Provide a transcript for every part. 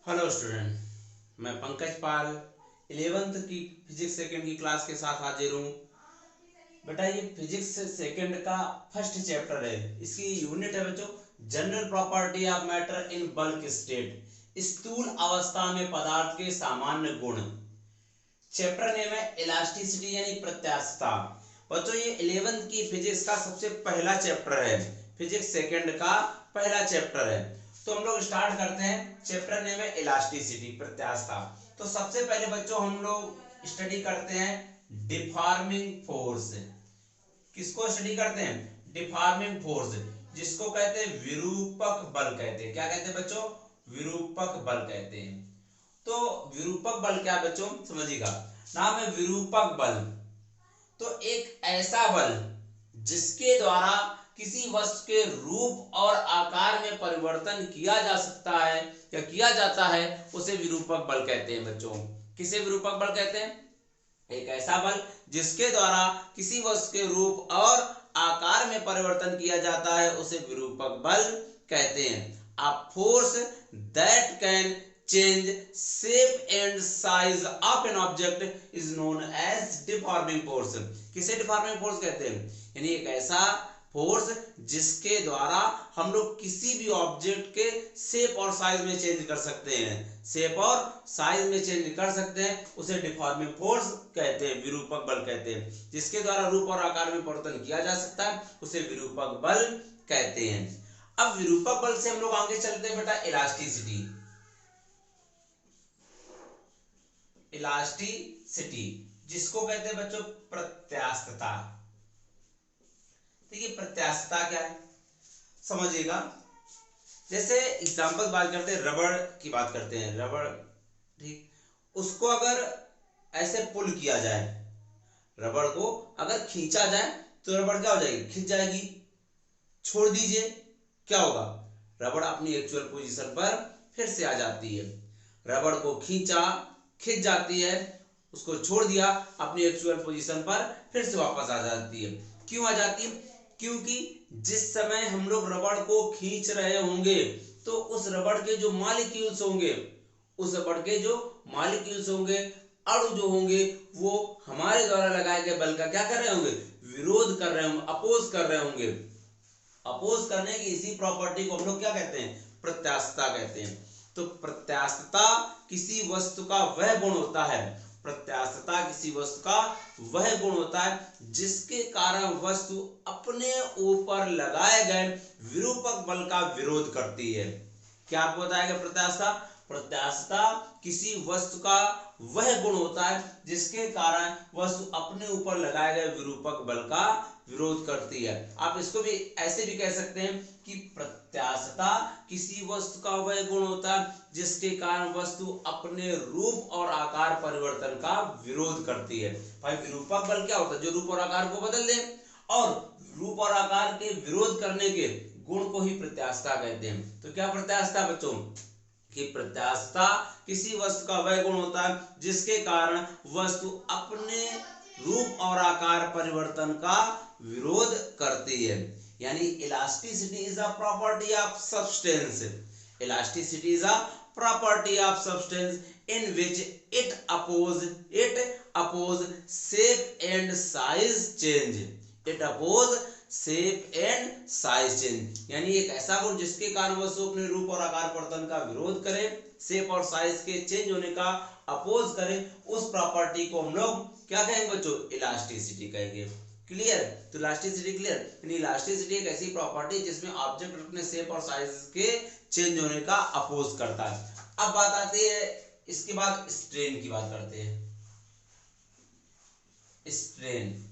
Hello student, मैं पंकज पाल 11th की physics second की क्लास के साथ हाजिर हूँ। बेटा ये फिजिक्स सेकंड का फर्स्ट चैप्टर है। इसकी यूनिट है बच्चों general property of matter in bulk state, स्थूल अवस्था में पदार्थ के सामान्य गुण। चैप्टर नेम है इलास्टिसिटी यानी प्रत्यास्थता। बच्चों ये 11th की फिजिक्स का सबसे पहला चैप्टर है, फिजिक्स सेकंड का पहला चैप्टर है। तो हम लोग स्टार्ट करते हैं। चैप्टर नेम है इलास्टिसिटी प्रत्यास्थता। तो सबसे पहले बच्चों हम लोग स्टडी करते हैं डिफॉर्मिंग फोर्स। किसको स्टडी करते हैं? डिफॉर्मिंग फोर्स, जिसको कहते हैं विरूपक बल कहते हैं। क्या कहते हैं बच्चों? विरूपक बल कहते हैं। तो विरूपक बल क्या बच्चों समझिएगा, नाम है विरूपक बल। तो एक ऐसा बल जिसके द्वारा किसी वस्तु के रूप और आकार में परिवर्तन किया जा सकता है या किया जाता है, उसे विरूपक बल कहते हैं बच्चों। किसे विरूपक बल कहते हैं? एक ऐसा बल जिसके द्वारा किसी वस्तु के रूप और आकार में परिवर्तन किया जाता है, उसे विरूपक बल कहते हैं। A force that can change shape and size of an object is known as deforming force. किसे डिफॉर्मिंग फोर्स कहते हैं? यानी एक ऐसा फोर्स जिसके द्वारा हम लोग किसी भी ऑब्जेक्ट के शेप और साइज में चेंज कर सकते हैं, शेप और साइज में चेंज कर सकते हैं, उसे डिफॉर्मिंग फोर्स कहते हैं, विरूपक बल कहते हैं। जिसके द्वारा रूप और आकार में परिवर्तन किया जा सकता है, उसे विरूपक बल कहते हैं। अब विरूपक बल से हम लोग आगे चलते हैं बेटा इलास्टिसिटी। इलास्टिसिटी जिसको कहते हैं बच्चों प्रत्यास्थता। देखिए प्रत्यास्थता क्या है समझिएगा। जैसे एग्जांपल बात करते हैं, रबड़ की बात करते हैं। रबड़ ठीक, उसको अगर ऐसे पुल किया जाए, रबड़ को अगर खींचा जाए तो रबड़ क्या हो जाएगी? खिंच जाएगी। छोड़ दीजिए, क्या होगा? रबड़ अपनी एक्चुअल पोजीशन पर फिर से आ जाती है। रबड़ को खींचा, खिंच जाती है, उसको छोड़ दिया, अपनी एक्चुअल पोजीशन पर फिर से वापस आ जाती है। क्यों आ जाती है? क्योंकि जिस समय हम लोग रबड़ को खींच रहे होंगे तो उस रबड़ के जो मॉलिक्यूल्स होंगे, उस रबड़ के जो मॉलिक्यूल्स होंगे, अणु जो होंगे, वो हमारे द्वारा लगाए गए बल का क्या कर रहे होंगे? विरोध कर रहे होंगे, अपोज कर रहे होंगे। अपोज करने की इसी प्रॉपर्टी को हम लोग क्या कहते हैं? प्रत्यास्थता कहते हैं। तो प्रत्यास्थता किसी वस्तु का वह गुण होता है, प्रत्यास्थता किसी वस्तु का वह गुण होता है जिसके कारण वस्तु अपने ऊपर लगाए गए विरूपक बल का विरोध करती है। क्या आपको बताएगा प्रत्यास्थता? प्रत्यास्थता किसी वस्तु का वह गुण होता है जिसके कारण वस्तु अपने ऊपर लगाए गए विरूपक बल का विरोध करती है। आप इसको भी ऐसे भी कह सकते हैं कि प्रत्यास्थता किसी वस्तु का वह गुण होता है जिसके कारण वस्तु अपने रूप और आकार परिवर्तन का विरोध करती है। भाई विरूपक बल क्या होता है? जो रूप और आकार को बदल दे, और रूप और आकार के विरोध करने के गुण को ही प्रत्यास्थता कहते हैं। तो क्या प्रत्यास्थता बच्चों? कि प्रत्यास्थता किसी वस्तु का वह गुण होता है जिसके कारण वस्तु अपने रूप और आकार परिवर्तन का विरोध करती है। यानी elasticity is a property of substance. Elasticity is a property of substance in which it oppose shape and size change. It oppose shape and size change, यानी एक ऐसा गुण जिसके कारण वस्तु अपने रूप और आकार परिवर्तन का विरोध करे, शेप और साइज के चेंज होने का अपोज करे, उस प्रॉपर्टी को हम लोग क्या कहेंगे बच्चों? इलास्टिसिटी कहेंगे। क्लियर? तो इलास्टिसिटी क्लियर, यानी इलास्टिसिटी एक ऐसी प्रॉपर्टी जिसमें ऑब्जेक्ट अपने शेप और साइज के चेंज होने का अपोज करता है। अब बात आती है, इसके बाद स्ट्रेन की बात करते हैं। स्ट्रेन,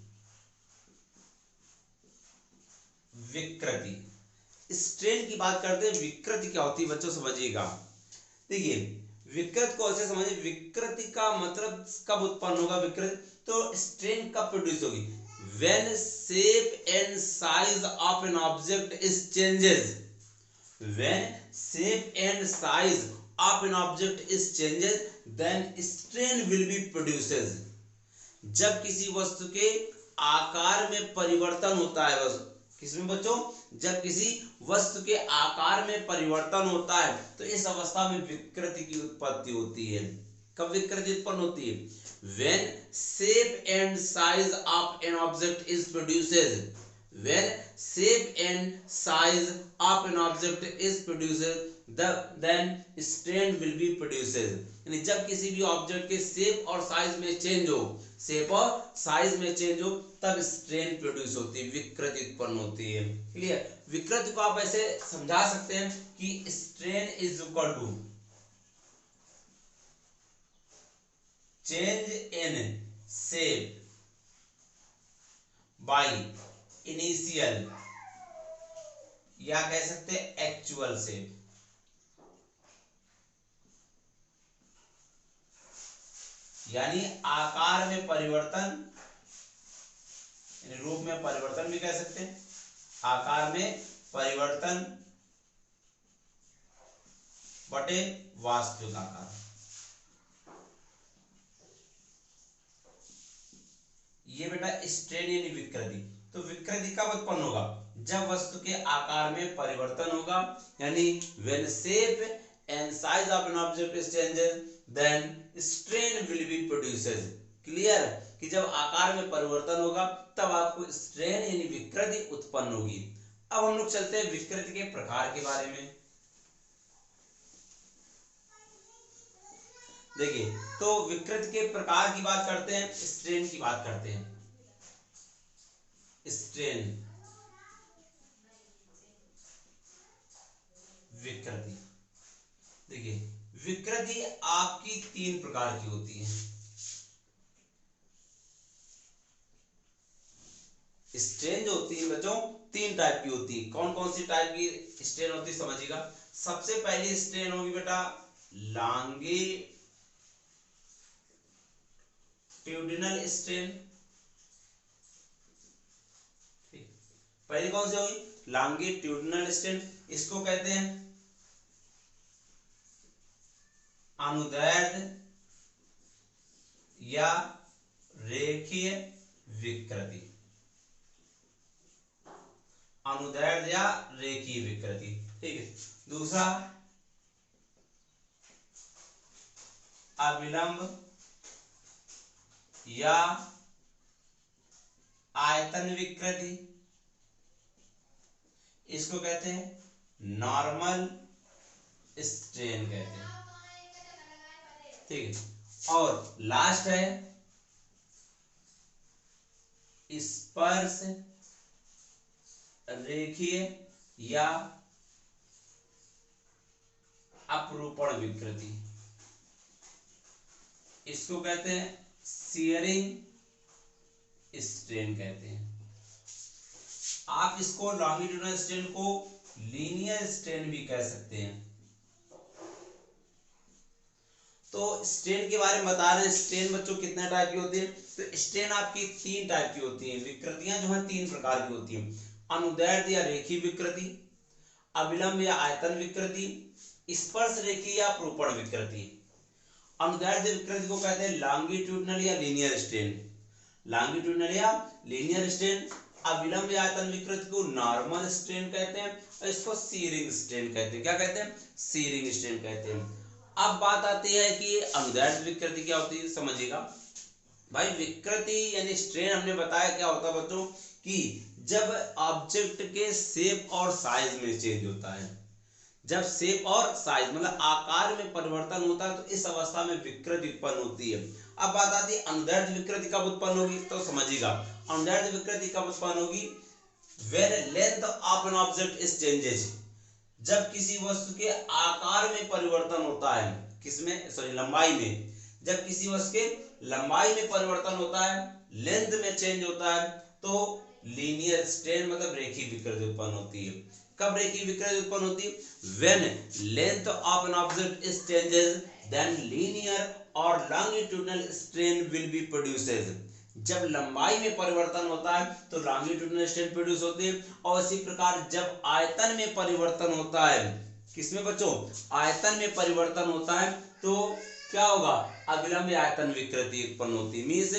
विकृति। स्ट्रेन की बात करते हैं। विकृति क्या होती है बच्चों समझिएगा। देखिए विकृति को ऐसे समझिए, विकृति का मतलब कब उत्पन्न होगा? विकृति तो स्ट्रेन कब प्रोड्यूस होगी? when shape and size of an object is changes, when shape and size of an object is changes then strain will be produces। जब किसी वस्तु के आकार में परिवर्तन होता है, किसमें बच्चों? जब किसी वस्तु के आकार में परिवर्तन होता है तो इस अवस्था में विकृति की उत्पत्ति होती है। कब विकृति उत्पन्न होती है? When shape and size of an object is produced, when shape and size of an object is produced, then strain will be produced। यानी जब किसी भी ऑब्जेक्ट के शेप और साइज में चेंज हो, शेप और साइज में चेंज हो, तब स्ट्रेन प्रोड्यूस होती है, विकृति उत्पन्न होती है। क्लियर? विकृति को आप ऐसे समझा सकते हैं कि strain is equal to change in shape by initial, या कह सकते हैं एक्चुअल शेप। यानी आकार में परिवर्तन, रूप में परिवर्तन भी कह सकते हैं, आकार में परिवर्तन बटे वास्तविक आकार। ये बेटा स्ट्रेन यानी विकृति। तो विकृति कब उत्पन्न होगा? जब वस्तु के आकार में परिवर्तन होगा, यानी when shape and size of an object is changes then strain will be produced। Clear? कि जब आकार में परिवर्तन होगा तब आपको स्ट्रेन यानी विकृति उत्पन्न होगी। अब हम लोग चलते हैं विकृति के प्रकार के बारे में। देखिए, तो विकृति के प्रकार की बात करते हैं, स्ट्रेन की बात करते हैं। स्ट्रेन, विकृति। देखिए, विकृति आपकी 3 प्रकार की होती है। स्ट्रेन जो होती है बच्चों 3 टाइप की होती है। कौन कौन सी टाइप की स्ट्रेन होती है समझिएगा। सबसे पहली स्ट्रेन होगी बेटा लॉन्गिट्यूडिनल स्ट्रेन। पहली कौन सी होगी? Longitudinal strain. इसको कहते हैं अनुदैर्ध्य या रेखीय विकृति। अनुदैर्ध्य या रेखीय विकृति, ठीक है। दूसरा अविलंब या आयतन विकृति, इसको कहते हैं नॉर्मल स्ट्रेन कहते हैं, ठीक है। और लास्ट है स्पर्श रेखीय या अपरूपण विकृति, इसको कहते हैं शियरिंग स्ट्रेन कहते हैं। आप इसको लॉन्गिट्यूडिनल स्ट्रेन को लीनियर स्ट्रेन भी कह सकते हैं। तो स्ट्रेन के बारे में बता रहे हैं। स्ट्रेन बच्चों कितने टाइप की होती है? तो स्ट्रेन आपकी 3 टाइप की होती है। विकृतियां जो है 3 प्रकार की होती हैं। अनुदैर्ध्य या रेखीय विकृति, अविलंब या आयतन विकृति, स्पर्श रेखीय या अपरूपण विकृति। अनुदैर्ध्य विकृति को कहते हैं लॉन्गिट्यूडिनल या लीनियर स्ट्रेन। लॉन्गिट्यूडिनल या लीनियर स्ट्रेन। अविलंब या आयतन विकृति को नॉर्मल स्ट्रेन कहते हैं और इसको सीरिंग स्ट्रेन कहते हैं। क्या कहते हैं? सीरिंग स्ट्रेन कहते हैं। अब बात आती है कि अनुदैर्ध्य विकृति क्या होती है, समझिएगा भाई। विकृति यानी स्ट्रेन हमने बताया क्या होता है बच्चों, कि जब ऑब्जेक्ट के शेप और साइज में चेंज होता है, जब शेप और साइज मतलब आकार में परिवर्तन होता है तो इस अवस्था में विकृति उत्पन्न होती है। अब बात आती है अनुदैर्ध्य विकृति कब उत्पन्न होगी, तो समझिएगा अनुदैर्ध्य विकृति कब उत्पन्न होगी? when length of an object is changes, जब किसी वस्तु के आकार में परिवर्तन होता है, किसमें? सॉरी, लंबाई में। जब किसी वस्तु के लंबाई में परिवर्तन होता है, लेंथ में चेंज होता है, तो लीनियर स्ट्रेन मतलब रेखीय विकृति उत्पन्न होती है। कब रेखीय विकृति उत्पन्न होती है? when length of an object is changes then linear or longitudinal strain will be produced। जब लंबाई में परिवर्तन होता है तो लॉन्गिट्यूडिनल स्ट्रेन प्रोड्यूस होती है। और इसी प्रकार जब आयतन में परिवर्तन होता है, किसमें बच्चों? आयतन में परिवर्तन होता है तो क्या होगा? अविलंब आयतन विकृति उत्पन्न होती है। Means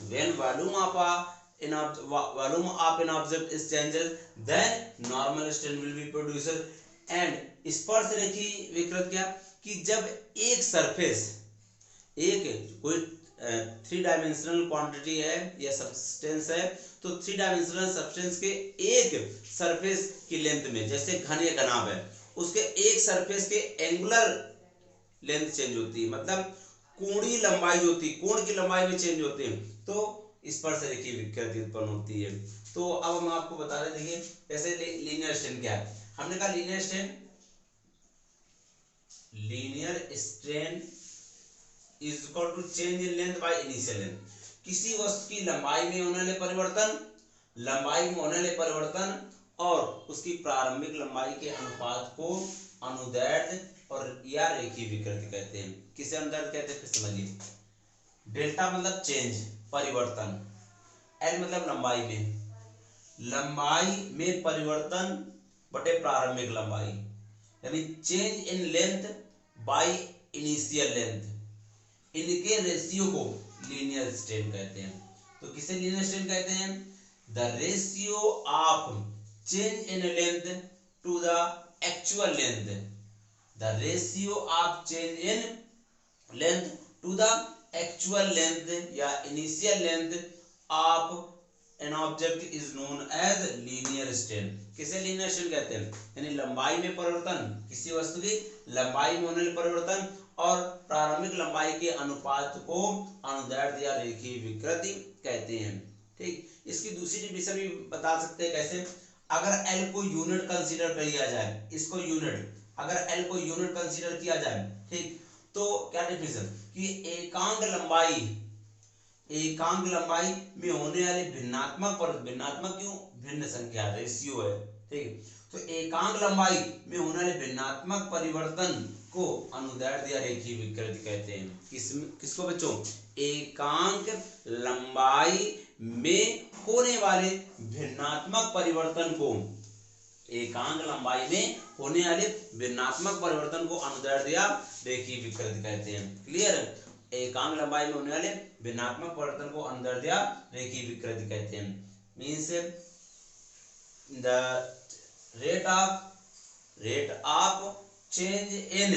when volume of a in volume of an object is changes, then normal strain will be produced. And स्पर्श रेखी विकृत क्या कि जब एक सरफेस, एक कोई 3 डायमेंशनल क्वांटिटी है या सब्सटेंस है, तो 3 डायमेंशनल सब्सटेंस के एक सरफेस की लेंथ में, जैसे घन या घनाभ है, उसके एक सरफेस के एंगुलर लेंथ चेंज होती है, मतलब कोणीय लंबाई होती है, कोण की लंबाई में चेंज होती है, तो स्पर्श रेखी विकृति उत्पन्न होती है। तो अब हम आपको बता रहे, देखिए जैसे लीनियर स्ट्रेन क्या है, हमने कहा linear strain is equal to change in length by initial length. किसी वस्तु की लंबाई में होने वाले परिवर्तन और उसकी प्रारंभिक लंबाई के अनुपात को अनुदैर्ध्य और या रेखीय विकृति कहते हैं। किसे अनुदैर्ध्य कहते हैं, फिर समझिए। डेल्टा मतलब चेंज, परिवर्तन, एल मतलब लंबाई में परिवर्तन बटे प्रारंभिक लंबाई, यानी change in length by initial length, इनके रेशियो को लीनियर स्ट्रेन कहते हैं। तो किसे लीनियर स्ट्रेन कहते हैं? The ratio of change in length to the actual length, the ratio of change in length to the actual length या initial length of an object is known as linear strain. किसे linear strain कहते हैं? यानी लंबाई में परिवर्तन, किसी वस्तु की लंबाई में होने वाले परिवर्तन और प्रारंभिक लंबाई के अनुपात को अनुदैर्ध्य या रेखीय विकृति कहते हैं। ठीक, इसकी दूसरी डिफिनेशन भी बता सकते हैं। कैसे? अगर एल को यूनिट कंसीडर किया जाए, इसको यूनिट, अगर एल को यूनिट कंसीडर किया जाए, ठीक, तो क्या डिफिनेशन कि एकांक लंबाई में होने वाले भिन्नात्मक क्यों? भिन्न संख्या, रेशियो है, ठीक। तो एकांक लंबाई में होने वाले भिन्नात्मक परिवर्तन को अनुदैर्ध्य या रेखीय विकृति कहते हैं। किसको बच्चों? एकांक लंबाई में होने वाले भिन्नात्मक परिवर्तन को, एकांक लंबाई में होने वाले भिन्नात्मक परिवर्तन को अनुदैर्ध्य या रेखीय विकृति कहते हैं। क्लियर? एकांक लंबाई में होने वाले भिन्नात्मक परिवर्तन को अनुदैर्ध्य या रेखीय विकृति कहते हैं। Means the rate of change in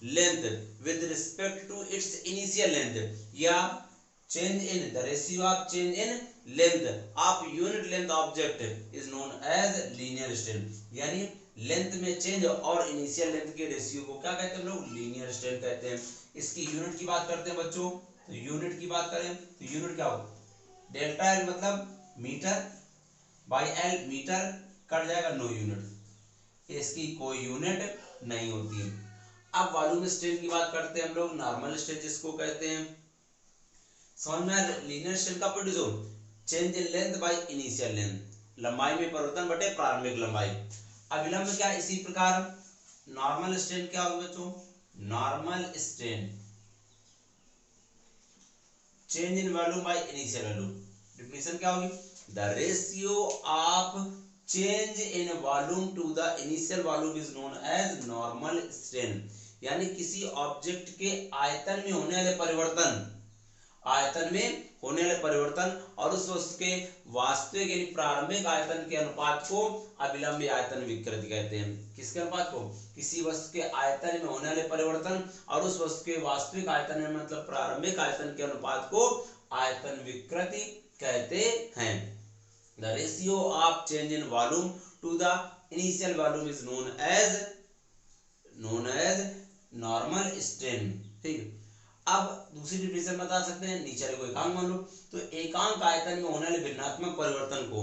length with respect to its initial length, या change in the ratio of change in length of unit length object is known as linear strain। यानी लेंथ में change और initial length के ratio को क्या कहते हैं हम लोग? लीनियर स्ट्रेन कहते हैं। इसकी यूनिट की बात करते हैं बच्चों, तो यूनिट की बात करें तो यूनिट क्या हो? डेल्टा एल मतलब मीटर बाई एल, मीटर कट जाएगा 9 यूनिट, इसकी कोई यूनिट नहीं होती है। अब वॉल्यूम स्ट्रेन की बात करते हैं हम लोग, नॉर्मल स्ट्रेन जिसको कहते हैं। समझ में? लीनियर स्ट्रेन का produce change in length by initial length, लंबाई में परिवर्तन बटे प्रारंभिक लंबाई। अविलंब क्या? इसी प्रकार नॉर्मल स्ट्रेन क्या होगा बच्चों? Normal strain change in volume by initial volume. Definition क्या होगी? The ratio of change in volume to the initial volume is known as normal strain. यानी किसी ऑब्जेक्ट के आयतन में होने वाले परिवर्तन और उस वस्तु के वास्तविक यानी प्रारंभिक आयतन के अनुपात को अविलंब आयतन विकृति कहते हैं। किसके अनुपात को? किसी वस्तु के आयतन में होने वाले परिवर्तन और उस वस्तु के वास्तविक आयतन में मतलब प्रारंभिक आयतन के अनुपात को आयतन विकृति कहते हैं। The ratio of change in volume to the initial volume is known as normal strain। ठीक, अब दूसरी डिफिनेशन बता सकते हैं। नीचे कोई एकांक मान लो, तो एकांक आयतन में होने वाले भिन्नात्मक परिवर्तन को,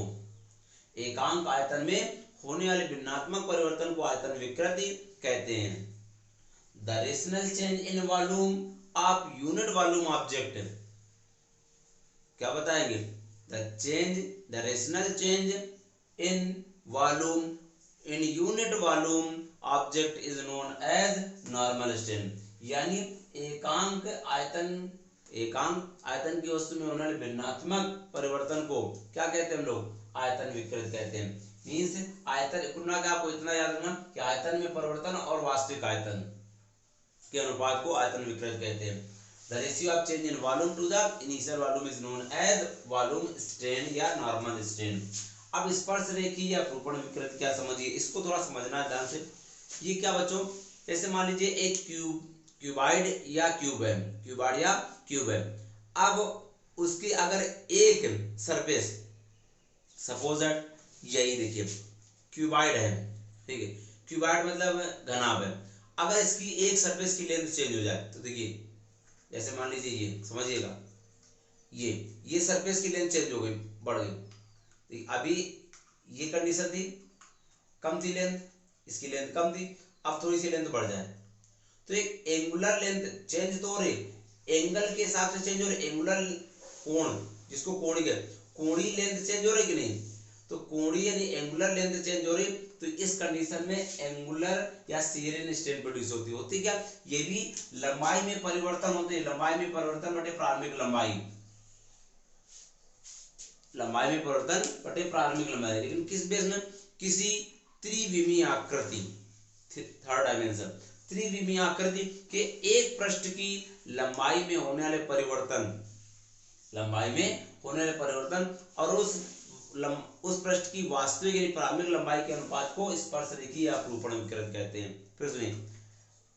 एकांक आयतन में होने वाले भिन्नात्मक परिवर्तन को आयतन विकृति कहते हैं। The rational change in volume of unit volume object, क्या बताएंगे? The rational change in volume in unit volume object is known as normal strain। यानी एकांक आयतन की वस्तु में होने वाले भिन्नात्मक परिवर्तन को क्या कहते हैं हम लोग? आयतन विकृत कहते हैं। मीन्स आयतन पुनः क्या, आपको इतना याद रखना कि आयतन में परिवर्तन और वास्तविक आयतन के अनुपात को आयतन विकृत कहते हैं। The ratio of change in volume to the initial volume is known as volume strain या नॉर्मल स्ट्रेन। अब स्पर्श रेखी या अपरूपण विकृत क्या समझिए, इसको थोड़ा समझना है ध्यान से। ये क्या बच्चों, जैसे मान लीजिए एक क्यूबाइड या क्यूब है, क्यूबाइड या क्यूब है। अब उसकी अगर एक सरफेस, सपोज दैट यही देखिए क्यूबाइड है, ठीक है, क्यूबाइड मतलब घनाभ है। अगर इसकी एक सरफेस की लेंथ चेंज हो जाए तो देखिए, जैसे मान लीजिए ये समझिएगा, ये सरफेस की लेंथ चेंज हो गई, बढ़ गई। अभी ये कंडीशन थी, कम थी लेंथ, इसकी लेंथ कम थी, अब थोड़ी सी लेंथ बढ़ जाए तो एक एंगुलर लेंथ चेंज तो हो रही, एंगल के हिसाब से चेंज हो रही, एंगुलर कोण जिसको कोणी कहते, कोणी लेंथ चेंज हो रही कि नहीं, तो कोणी यानी एंगुलर लेंथ चेंज हो रही, तो इस कंडीशन में एंगुलर या शीयरिंग स्ट्रेन प्रोड्यूस होती क्या, ये भी लंबाई में परिवर्तन होते हैं, लंबाई में परिवर्तन बटे प्रारंभिक लंबाई, लंबाई में परिवर्तन बटे प्रारंभिक लंबाई, लेकिन किस बेस में, किसी त्रिविमीय आकृति, थर्ड डायमेंशन, त्रिविमीय आकृति के एक पृष्ठ की लंबाई में होने वाले परिवर्तन, लंबाई में होने वाले परिवर्तन और उस पृष्ठ की वास्तविक यानी प्रारंभिक लंबाई के अनुपात को स्पर्श रेखी या अपरूपण विकृत कहते हैं। फिर सुनिए,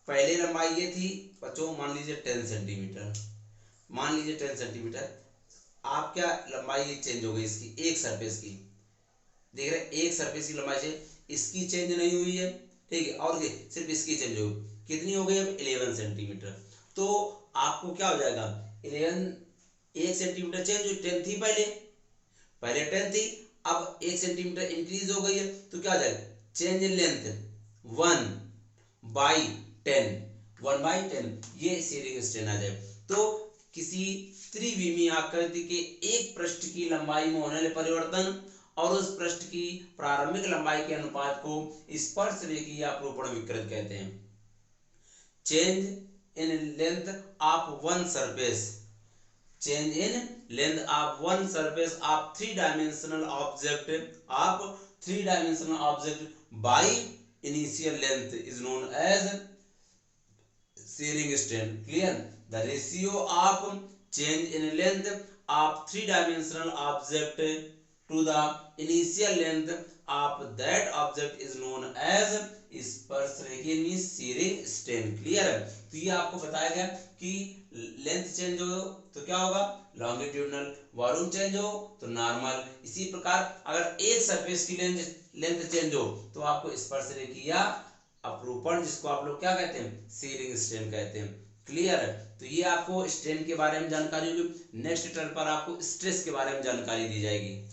पहले लंबाई ये थी बच्चों, मान लीजिए 10 सेंटीमीटर, मान लीजिए 10 सेंटीमीटर, आप क्या लंबाई चेंज हो गई इसकी एक सरफेस की, देख रहे एक सरफेस की लंबाई से इसकी चेंज नहीं हुई है, ठीक है, और सिर्फ इसकी चेंज हो कितनी हो गई अब 11 सेंटीमीटर। तो आपको क्या हो जाएगा, 1 सेंटीमीटर चेंज हुई, 10 थी पहले 10 थी, अब 1 सेंटीमीटर इंक्रीज हो गई है, तो क्या हो जाएगा, चेंज इन लेंथ 1/10, ये शीयरिंग स्ट्रेन आ जाए। तो किसी त्रिविमीय आकृति के एक पृष्ठ की लंबाई में होने वाले परिवर्तन और उस पृष्ठ की प्रारंभिक लंबाई के अनुपात को स्पर्श रेखी या अपरूपण विकृत कहते हैं। Change in length of one surface, change in length of one surface of three dimensional object by initial length is known as shearing strain. Clear, the ratio of change in length of three-dimensional object to the initial length of that object is known as स्पर्श रेखी means shearing strain. Clear है, तो ये आपको बताया गया कि length change हो तो क्या होगा लॉन्गिट्यूडनल, वॉल्यूम चेंज हो तो नॉर्मल, इसी प्रकार अगर एक सरफेस की लेंथ चेंज हो तो आपको स्पर्श रेखी या अपरूपण, जिसको आप लोग क्या कहते हैं शीयरिंग स्ट्रेन कहते हैं। क्लियर है, तो ये आपको स्ट्रेन के बारे में जानकारी होगी। नेक्स्ट टर्न पर आपको स्ट्रेस के बारे में जानकारी दी जाएगी।